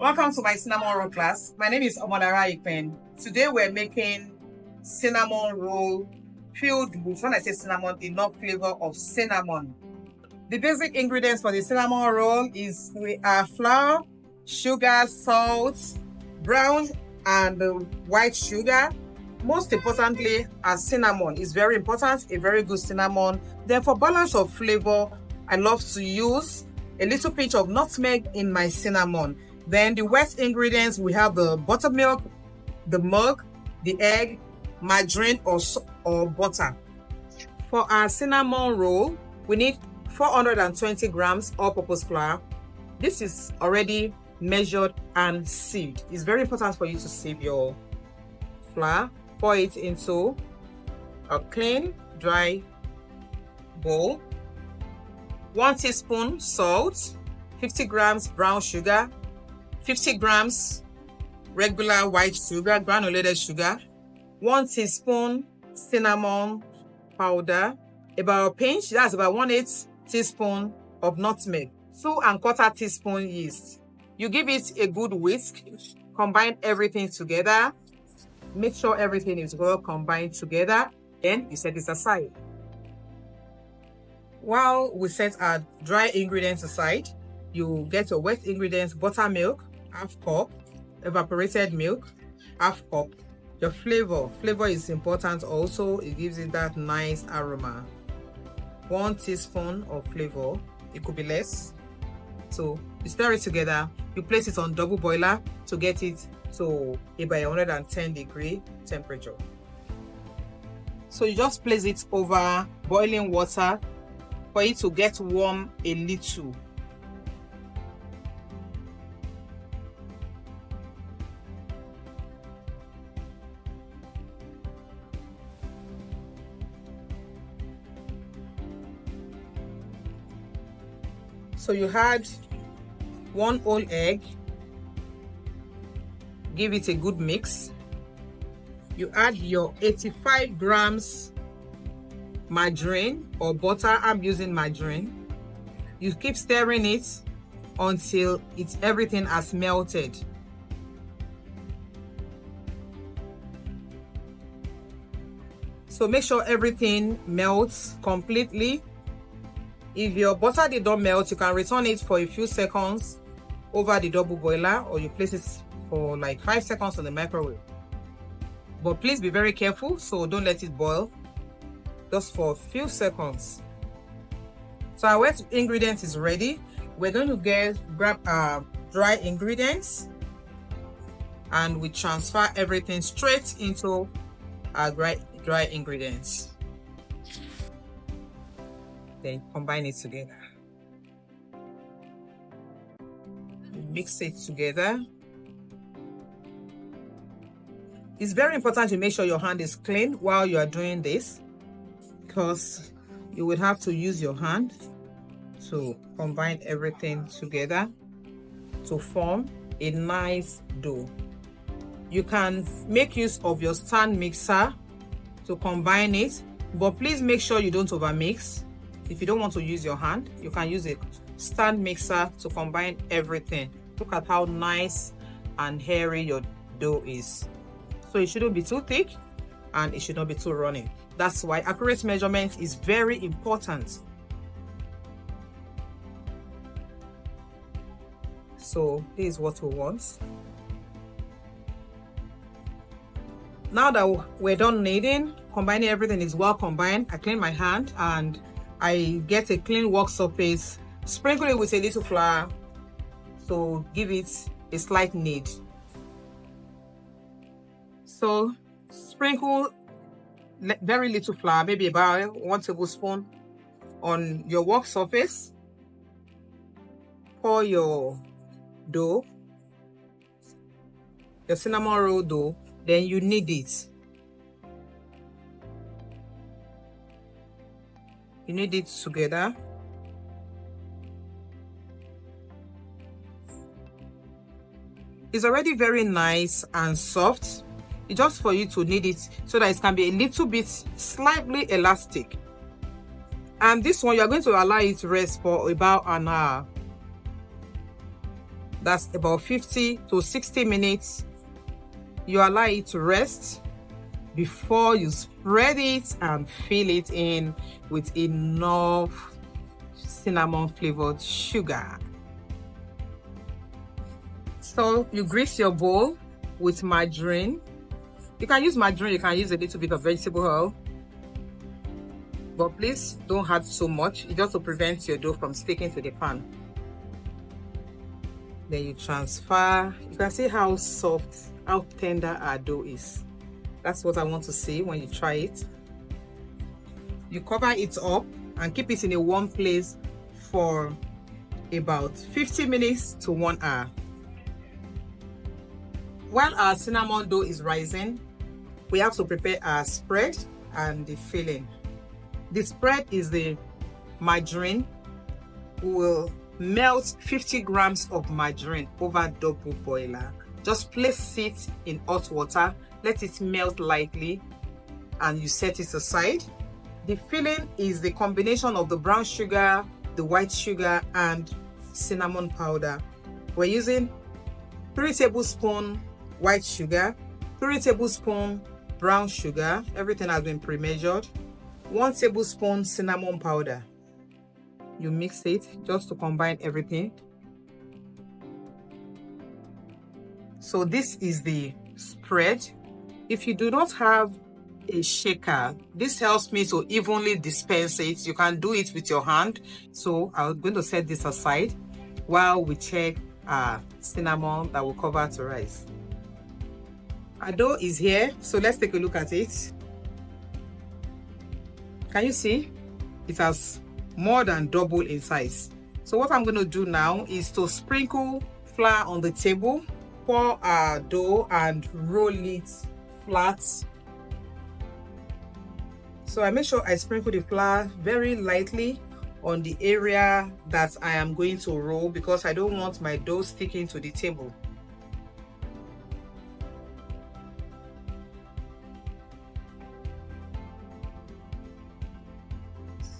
Welcome to my cinnamon roll class. My name is Omolara Ikpen. Today we're making cinnamon roll filled with, when I say cinnamon, the nut flavor of cinnamon. The basic ingredients for the cinnamon roll is flour, sugar, salt, brown and white sugar. Most importantly, cinnamon is very important, a very good cinnamon. Then for balance of flavor, I love to use a little pinch of nutmeg in my cinnamon. Then the wet ingredients, we have the buttermilk, the milk, the egg, margarine or butter. For our cinnamon roll, we need 420 grams all-purpose flour. This is already measured and sieved. It's very important for you to sieve your flour. Pour it into a clean, dry bowl. 1 teaspoon salt, 50 grams brown sugar, 50 grams regular white sugar, granulated sugar, 1 teaspoon cinnamon powder, about a pinch, that's about 1/8 teaspoon of nutmeg, 2 1/4 teaspoon yeast. You give it a good whisk, combine everything together, make sure everything is well combined together, then you set this aside. While we set our dry ingredients aside, you get your wet ingredients: buttermilk, 1/2 cup, evaporated milk, 1/2 cup. Your flavor is important also. It gives it that nice aroma. 1 teaspoon of flavor, it could be less. So you stir it together, you place it on double boiler to get it to about 110-degree temperature. So you just place it over boiling water for it to get warm a little. So you add 1 whole egg, give it a good mix. You add your 85 grams margarine or butter. I'm using margarine. You keep stirring it until everything has melted. So make sure everything melts completely. If your butter did not melt, you can return it for a few seconds over the double boiler, or you place it for like 5 seconds on the microwave. But please be very careful, so don't let it boil, just for a few seconds. So our wet ingredient is ready. We're going to grab our dry ingredients and we transfer everything straight into our dry ingredients. Then combine it together. Mix it together. It's very important to make sure your hand is clean while you are doing this, because you would have to use your hand to combine everything together to form a nice dough. You can make use of your stand mixer to combine it, but please make sure you don't overmix. If you don't want to use your hand, you can use a stand mixer to combine everything. Look at how nice and hairy your dough is. So it shouldn't be too thick and it should not be too runny. That's why accurate measurement is very important. So this is what we want. Now that we're done kneading, combining everything is well combined, I clean my hand and I get a clean work surface, sprinkle it with a little flour to give it a slight knead. So sprinkle very little flour, maybe about 1 tablespoon on your work surface. Pour your dough, your cinnamon roll dough, then you knead it. You knead it together. It's already very nice and soft. It's just for you to knead it so that it can be a little bit slightly elastic. And this one, you're going to allow it to rest for about an hour. That's about 50 to 60 minutes. You allow it to rest before you spread it and fill it in with enough cinnamon flavored sugar. So you grease your bowl with margarine. You can use margarine, you can use a little bit of vegetable oil, but please don't add so much. It just to prevent your dough from sticking to the pan. Then you transfer. You can see how soft, how tender our dough is. That's what I want to see when you try it. You cover it up and keep it in a warm place for about 50 minutes to 1 hour. While our cinnamon dough is rising, we have to prepare our spread and the filling. The spread is the margarine. We will melt 50 grams of margarine over double boiler. Just place it in hot water, let it melt lightly, and you set it aside. The filling is the combination of the brown sugar, the white sugar, and cinnamon powder. We're using 3 tablespoons white sugar, 3 tablespoons brown sugar, everything has been pre-measured, 1 tablespoon cinnamon powder. You mix it just to combine everything. So this is the spread. If you do not have a shaker, this helps me to evenly disperse it. You can do it with your hand. So I'm going to set this aside while we check our cinnamon that will cover to rise. Our dough is here, so let's take a look at it. Can you see? It has more than double in size. So what I'm going to do now is to sprinkle flour on the table, pour our dough and roll it flat. So I make sure I sprinkle the flour very lightly on the area that I am going to roll, because I don't want my dough sticking to the table.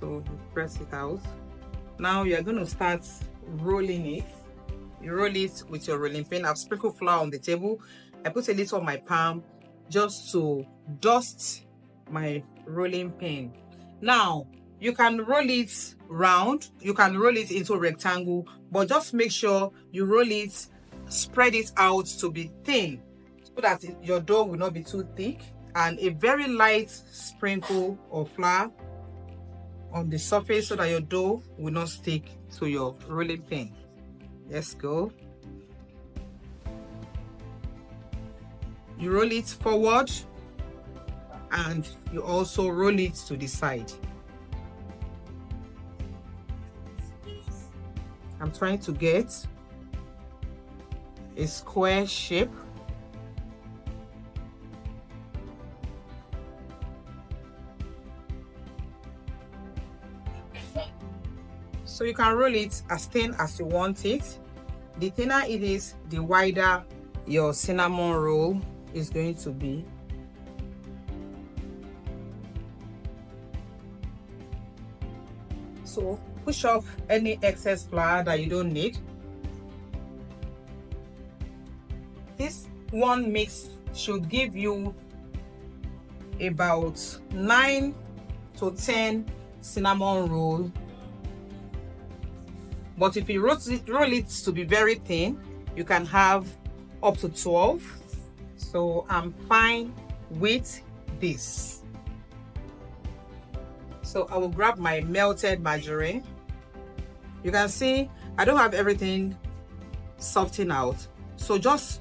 So you press it out. Now you're going to start rolling it. You roll it with your rolling pin. I've sprinkled flour on the table. I put a little on my palm just to dust my rolling pin. Now you can roll it round, you can roll it into a rectangle, but just make sure you roll it, spread it out to be thin so that your dough will not be too thick, and a very light sprinkle of flour on the surface so that your dough will not stick to your rolling pin. Let's go. You roll it forward and you also roll it to the side. I'm trying to get a square shape. So you can roll it as thin as you want it. The thinner it is, the wider your cinnamon roll is going to be. So push off any excess flour that you don't need. This one mix should give you about 9 to 10 cinnamon rolls. But if you roll it to be very thin, you can have up to 12. So I'm fine with this. So I will grab my melted margarine. You can see I don't have everything softened out. So just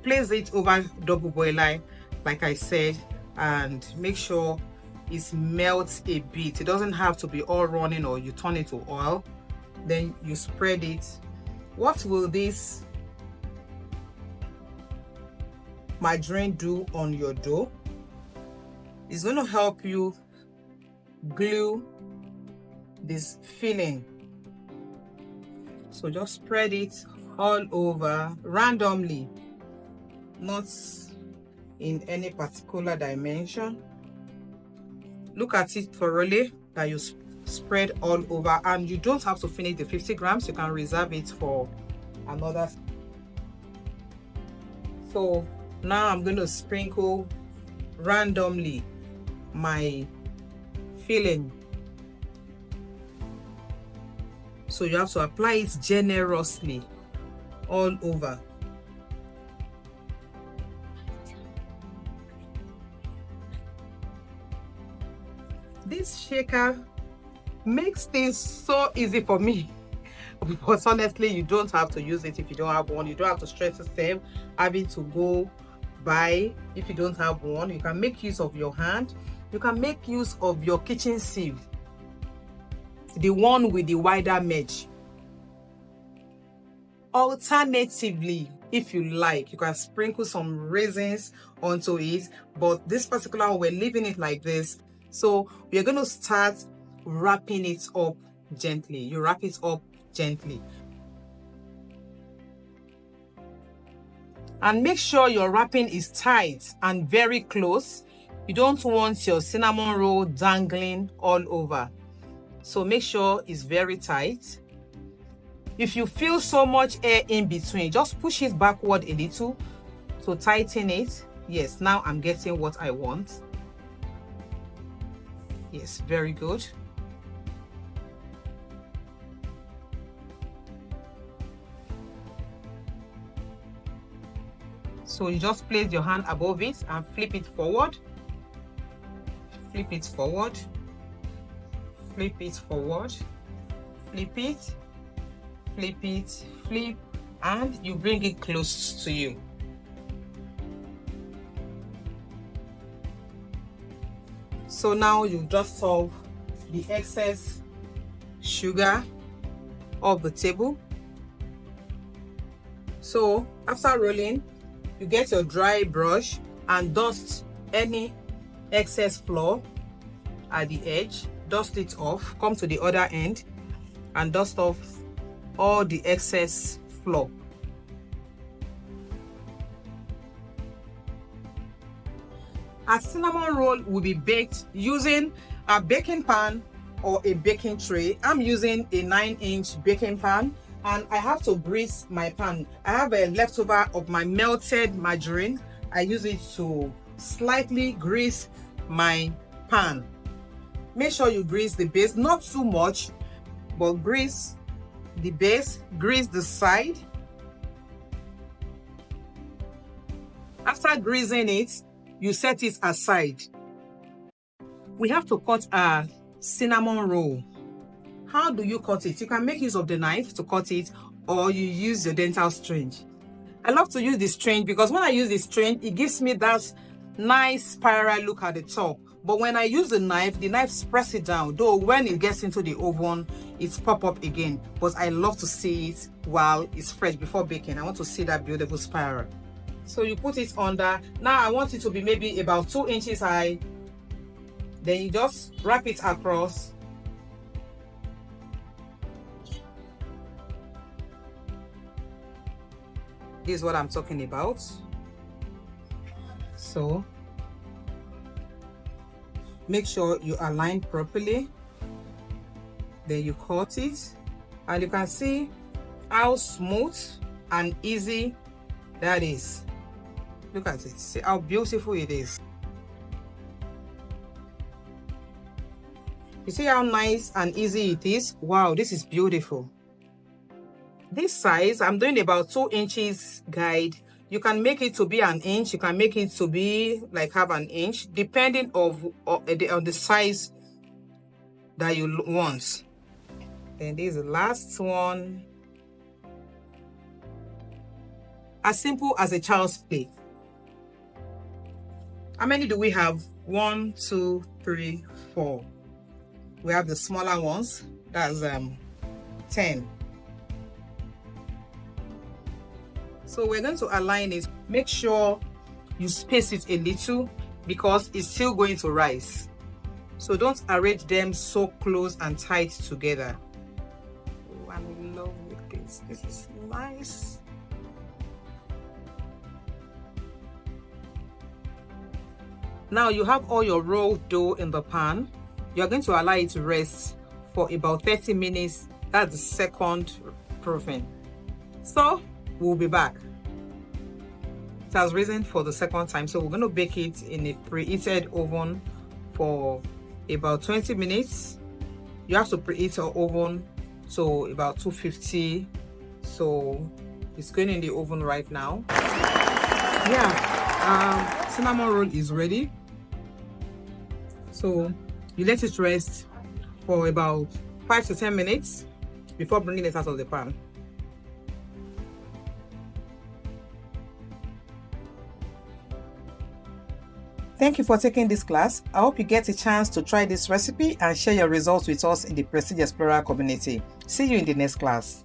place it over double boiler, like I said, and make sure it melts a bit. It doesn't have to be all running or you turn it to oil. Then you spread it. What will this margarine do on your dough? It's going to help you glue this filling. So just spread it all over randomly, not in any particular dimension. Look at it thoroughly that you spread all over, and you don't have to finish the 50 grams. You can reserve it for another. So now I'm going to sprinkle randomly my filling. So you have to apply it generously all over. This shaker makes things so easy for me, because honestly you don't have to use it if you don't have one. You don't have to stress yourself having to go buy if you don't have one. You can make use of your hand. You can make use of your kitchen sieve, the one with the wider edge. Alternatively, if you like, you can sprinkle some raisins onto it, but this particular one, we're leaving it like this. So we're going to start wrapping it up gently. You wrap it up gently. And make sure your wrapping is tight and very close. You don't want your cinnamon roll dangling all over. So make sure it's very tight. If you feel so much air in between, just push it backward a little to tighten it. Yes, now I'm getting what I want. Yes, very good. So you just place your hand above it and flip it forward. Flip it forward. Flip it forward. Flip it. Flip it. Flip. And you bring it close to you. So now you just solve the excess sugar off the table. So after rolling, you get your dry brush and dust any excess flour at the edge. Dust it off. Come to the other end and dust off all the excess flour. A cinnamon roll will be baked using a baking pan or a baking tray. I'm using a 9-inch baking pan, and I have to grease my pan. I have a leftover of my melted margarine. I use it to slightly grease my pan. Make sure you grease the base, not too much, but grease the base, grease the side. After greasing it, you set it aside. We have to cut a cinnamon roll. How do you cut it? You can make use of the knife to cut it, or you use your dental syringe. I love to use the syringe because when I use the syringe, it gives me that nice spiral look at the top. But when I use the knife press it down. Though when it gets into the oven, it's pop up again. But I love to see it while it's fresh before baking. I want to see that beautiful spiral. So you put it under. Now I want it to be maybe about 2 inches high. Then you just wrap it across. This is what I'm talking about. So make sure you align properly. Then you cut it, and you can see how smooth and easy that is. Look at it. See how beautiful it is. You see how nice and easy it is? Wow, this is beautiful. This size, I'm doing about 2 inches guide. You can make it to be 1 inch. You can make it to be like half an inch, depending on the size that you want. Then this is the last one. As simple as a child's play. How many do we have? 1, 2, 3, 4. We have the smaller ones. That's 10. So we're going to align it. Make sure you space it a little because it's still going to rise. So don't arrange them so close and tight together. Oh, I'm in love with this. This is nice. Now you have all your rolled dough in the pan. You're going to allow it to rest for about 30 minutes. That's the second proofing. So we'll be back. It has risen for the second time, so we're going to bake it in a preheated oven for about 20 minutes. You have to preheat your oven to about 250. So it's going in the oven right now. Yeah, cinnamon roll is ready. So you let it rest for about 5 to 10 minutes before bringing it out of the pan. Thank you for taking this class. I hope you get a chance to try this recipe and share your results with us in the Prestige Explorer community. See you in the next class.